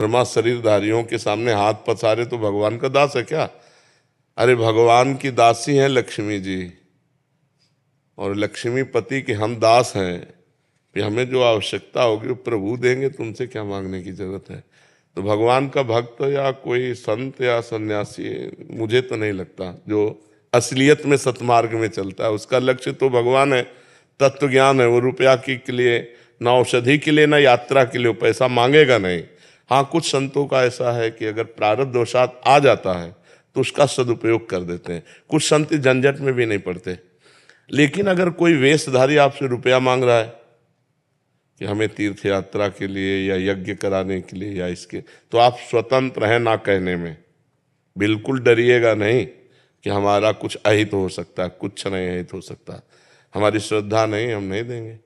ब्रह्मा शरीरधारियों के सामने हाथ पसारे तो भगवान का दास है क्या? अरे भगवान की दासी हैं लक्ष्मी जी, और लक्ष्मी पति के हम दास हैं। कि हमें जो आवश्यकता होगी वो प्रभु देंगे, तुमसे क्या मांगने की जरूरत है। तो भगवान का भक्त या कोई संत या सन्यासी, मुझे तो नहीं लगता जो असलियत में सतमार्ग में चलता है, उसका लक्ष्य तो भगवान है, तत्व ज्ञान है। वो रुपया के लिए, ना औषधि के लिए, ना यात्रा के लिए पैसा मांगेगा नहीं। हाँ, कुछ संतों का ऐसा है कि अगर प्रारब्ध वशात आ जाता है तो उसका सदुपयोग कर देते हैं। कुछ संत झंझट में भी नहीं पड़ते। लेकिन अगर कोई वेशधारी आपसे रुपया मांग रहा है कि हमें तीर्थ यात्रा के लिए या यज्ञ कराने के लिए या इसके, तो आप स्वतंत्र हैं ना कहने में। बिल्कुल डरिएगा नहीं कि हमारा कुछ अहित हो सकता है, कुछ नहीं अहित हो सकता, हमारी श्रद्धा नहीं, हम नहीं देंगे।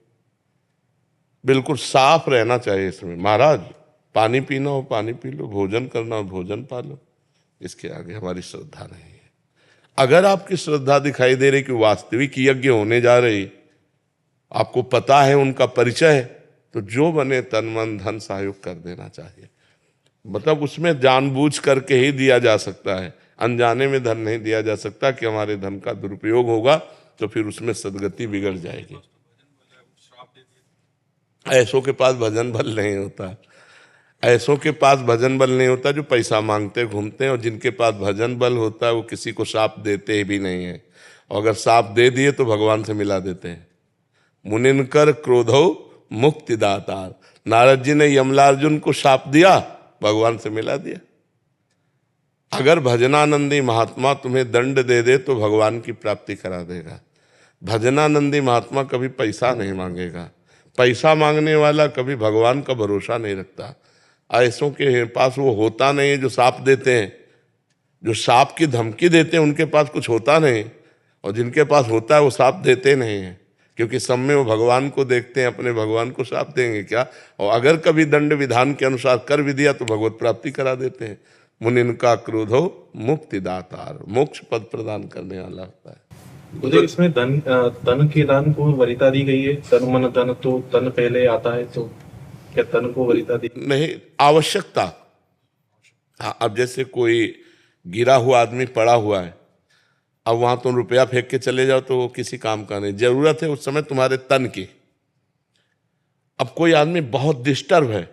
बिल्कुल साफ रहना चाहिए इसमें। महाराज पानी पीना हो पानी पी लो, भोजन करना हो भोजन पा लो, इसके आगे हमारी श्रद्धा नहीं है। अगर आपकी श्रद्धा दिखाई दे रही कि वास्तविक यज्ञ होने जा रही, आपको पता है उनका परिचय, तो जो बने तन मन धन सहयोग कर देना चाहिए। मतलब उसमें जानबूझ करके ही दिया जा सकता है, अनजाने में धन नहीं दिया जा सकता कि हमारे धन का दुरुपयोग होगा तो फिर उसमें सदगति बिगड़ जाएगी। ऐसों के पास भजन बल नहीं होता, ऐसों के पास भजन बल नहीं होता जो पैसा मांगते घूमते हैं, और जिनके पास भजन बल होता है वो किसी को शाप देते भी नहीं है, और अगर शाप दे दिए तो भगवान से मिला देते हैं। मुनिनकर क्रोधो मुक्ति दातार, नारद जी ने यमलार्जुन को शाप दिया, भगवान से मिला दिया। अगर भजनानंदी महात्मा तुम्हें दंड दे दे तो भगवान की प्राप्ति करा देगा। भजनानंदी महात्मा कभी पैसा नहीं मांगेगा। पैसा मांगने वाला कभी भगवान का भरोसा नहीं रखता। ऐसों के पास वो होता नहीं है जो शाप देते हैं, जो शाप की धमकी देते हैं उनके पास कुछ होता नहीं, और जिनके पास होता है वो शाप देते नहीं हैं, क्योंकि सब में वो भगवान को देखते हैं, अपने भगवान को शाप देंगे क्या। और अगर कभी दंड विधान के अनुसार कर भी दिया तो भगवत प्राप्ति करा देते हैं। मुनिन का क्रोधो मुक्ति दातार, मोक्ष पद प्रदान करने वाला होता है। मुझे इसमें तन के दान को वरीयता दी गई है। तन मन धन, तो तन पहले आता है, तो क्या तन को वरीयता दी नहीं, आवश्यकता। हाँ, अब जैसे कोई गिरा हुआ आदमी पड़ा हुआ है, अब वहां तुम रुपया फेंक के चले जाओ तो वो किसी काम का नहीं। जरूरत है उस समय तुम्हारे तन की। अब कोई आदमी बहुत डिस्टर्ब है,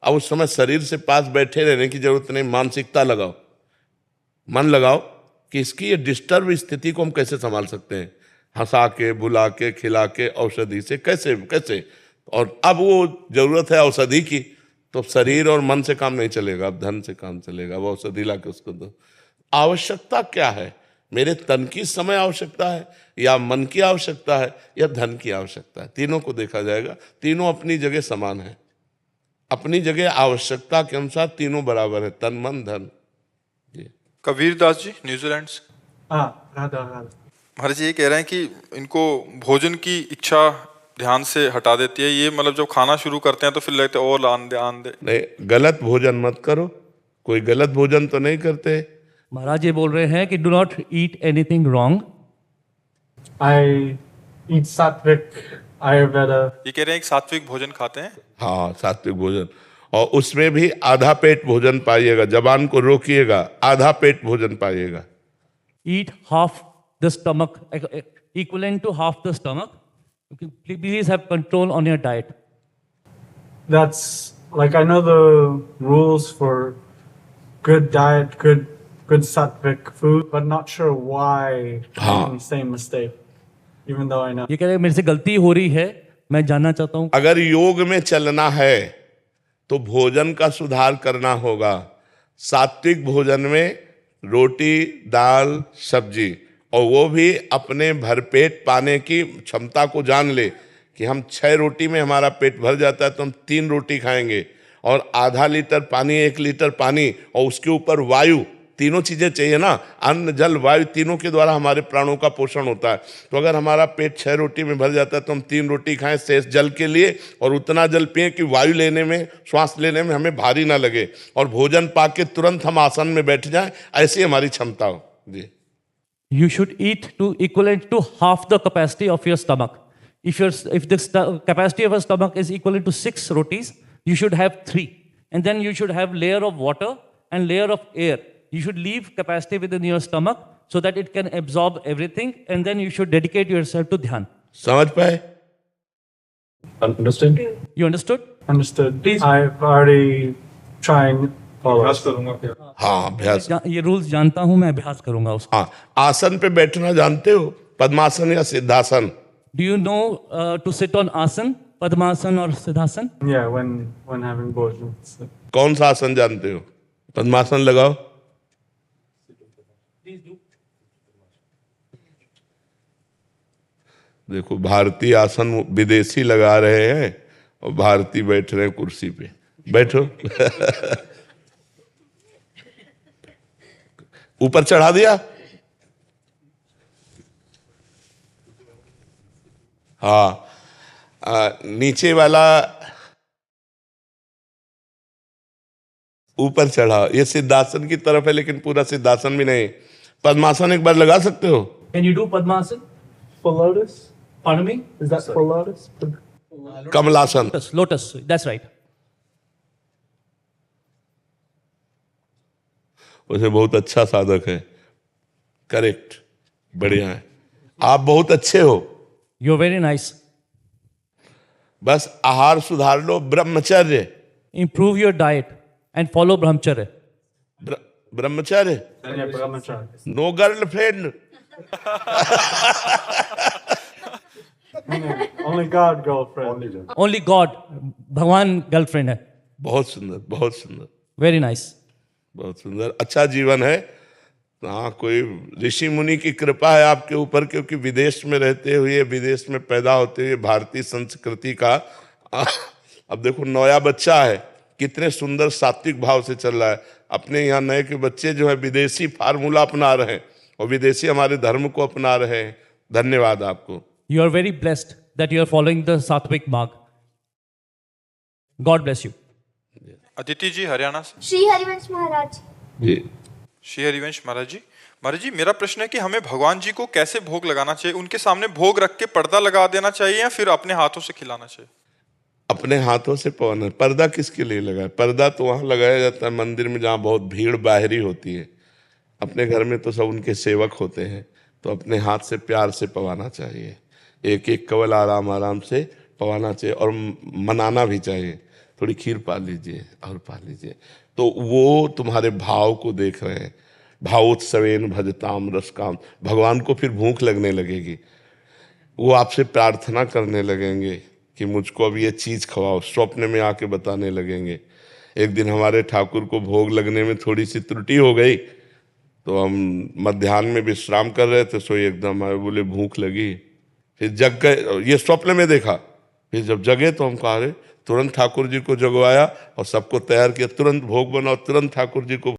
अब उस समय शरीर से पास बैठे रहने की जरूरत नहीं, मानसिकता लगाओ, मन लगाओ कि इसकी ये डिस्टर्ब स्थिति को हम कैसे संभाल सकते हैं, हंसा के, बुला के, खिला के, औषधि से कैसे कैसे। और अब वो जरूरत है औषधि की, तो शरीर और मन से काम नहीं चलेगा, अब धन से काम चलेगा। अब औषधि ला के उसको दो। आवश्यकता क्या है? मेरे तन की समय आवश्यकता है, या मन की आवश्यकता है, या धन की आवश्यकता है? तीनों को देखा जाएगा। तीनों अपनी जगह समान है, अपनी जगह आवश्यकता के अनुसार तीनों बराबर है, तन मन धन। कबीर दास जी न्यूजीलैंड से। राधा। महाराज जी ये कह रहे हैं कि इनको भोजन की इच्छा ध्यान से हटा देती है। ये मतलब जब खाना शुरू करते हैं तो फिर लगता है और आन दे। नहीं, गलत भोजन मत करो। कोई गलत भोजन तो नहीं करते। महाराज ये बोल रहे हैं कि do not eat anything wrong. I eat sattvic Ayurveda. ये कह रहे हैं कि सात्विक भोजन खाते हैं। हाँ, सात्विक भोजन, और उसमें भी आधा पेट भोजन पाइएगा। जबान को रोकिएगा, आधा पेट भोजन पाइएगा। Eat half the stomach, equivalent to half the stomach. Please have control on your diet. That's like, I know the rules for good diet, good sattvic food, but not sure why I'm making the same mistake, even though I know. ये कह रहे हैं मेरे से गलती हो रही है, मैं जानना चाहता हूँ। अगर योग में चलना है तो भोजन का सुधार करना होगा। सात्विक भोजन में रोटी, दाल, सब्जी, और वो भी अपने भरपेट पाने की क्षमता को जान ले कि हम 6 रोटी में हमारा पेट भर जाता है तो हम 3 रोटी खाएंगे, और आधा लीटर पानी, 1 लीटर पानी, और उसके ऊपर वायु, तीनों चीजें चाहिए ना, अन्न जल वायु, तीनों के द्वारा हमारे प्राणों का पोषण होता है। तो अगर हमारा पेट 6 रोटी में भर जाता है तो हम 3 रोटी खाएं शेष जल के लिए, और उतना जल पिए कि वायु लेने में, श्वास लेने में हमें भारी ना लगे, और भोजन पाके तुरंत हम आसन में बैठ जाएं, ऐसी हमारी क्षमता हो जी। You should eat to equivalent to half the capacity of your stomach. If the capacity of your stomach is equivalent to 6 rotis, you should have 3. and then you should have layer of water and layer of air. You should leave capacity within your stomach so that it can absorb everything, and then you should dedicate yourself to dhyan. समझ पाए? Understand? You understood? Understood. Please. I've already trying all अभ्यास of करूंगा फिर। हाँ, अभ्यास। ये rules जानता हूं मैं, अभ्यास करूंगा उसका। हाँ, आसन पे बैठना जानते हो? पद्मासन या siddhasana? Do you know to sit on asan, padmasan or siddhasan? Yeah, when having bhojan. So, कौन सा आसन जानते हो? पद्मासन लगाओ। देखो, भारतीय आसन विदेशी लगा रहे हैं और भारतीय बैठ रहे हैं कुर्सी पे। बैठो। ऊपर चढ़ा दिया। हाँ, नीचे वाला ऊपर चढ़ा। ये सिद्धासन की तरफ है, लेकिन पूरा सिद्धासन भी नहीं। पद्मासन एक बार लगा सकते हो? Can you do padmasan? full lotus? Pardon me? Is that full lotus? कमलासन। Lotus, that's right. वैसे बहुत अच्छा साधक है। करेक्ट, बढ़िया है। आप बहुत अच्छे हो। You're very nice. बस आहार सुधार लो, ब्रह्मचर्य। Improve your diet and follow brahmacharya. Brahmacharya. Yeah, brahmacharya. No girlfriend. Only God, girlfriend. Only God, भगवान गर्लफ्रेंड है। बहुत सुंदर, बहुत सुंदर, Very nice. बहुत सुंदर। अच्छा जीवन है। हाँ, कोई ऋषि मुनि की कृपा है आपके ऊपर, क्योंकि विदेश में रहते हुए, विदेश में पैदा होते हुए भारतीय संस्कृति का अब देखो, नया बच्चा है, कितने सुंदर सात्विक भाव से चल रहा है। अपने यहाँ नए के बच्चे जो है विदेशी फार्मूला अपना रहे हैं और विदेशी हमारे धर्म को अपना रहे हैं। धन्यवाद आपको। You are very blessed that you are following the Sattvic marg. God bless you. Aditi जी हरियाणा से। श्री हरिवंश महाराज। जी, श्री हरिवंश महाराज जी। महाराज जी, मेरा प्रश्न है कि हमें भगवान जी को कैसे भोग लगाना चाहिए? उनके सामने भोग रख के पर्दा लगा देना चाहिए या फिर अपने हाथों से खिलाना चाहिए? अपने हाथों से पवना। पर्दा किसके लिए लगाए? पर्दा तो वहां लगाया जाता है मंदिर में जहां बहुत भीड़ बाहरी होती है। अपने घर में तो सब उनके सेवक होते हैं, तो अपने हाथ से प्यार से पवाना चाहिए। एक एक कवल आराम आराम से पवाना चाहिए और मनाना भी चाहिए। थोड़ी खीर पा लीजिए और पा लीजिए, तो वो तुम्हारे भाव को देख रहे हैं। भावोत्सवेन भजताम रसकाम। भगवान को फिर भूख लगने लगेगी, वो आपसे प्रार्थना करने लगेंगे कि मुझको अब ये चीज़ खवाओ। स्वप्न में आके बताने लगेंगे। एक दिन हमारे ठाकुर को भोग लगने में थोड़ी सी त्रुटि हो गई, तो हम मध्याह्न में विश्राम कर रहे थे, सो एकदम आए, बोले भूख लगी। फिर जग गए, ये स्वप्न में देखा। फिर जब जगे तो हम कहा, तुरंत ठाकुर जी को जगवाया और सबको तैयार किया, तुरंत भोग बनाओ, तुरंत ठाकुर जी को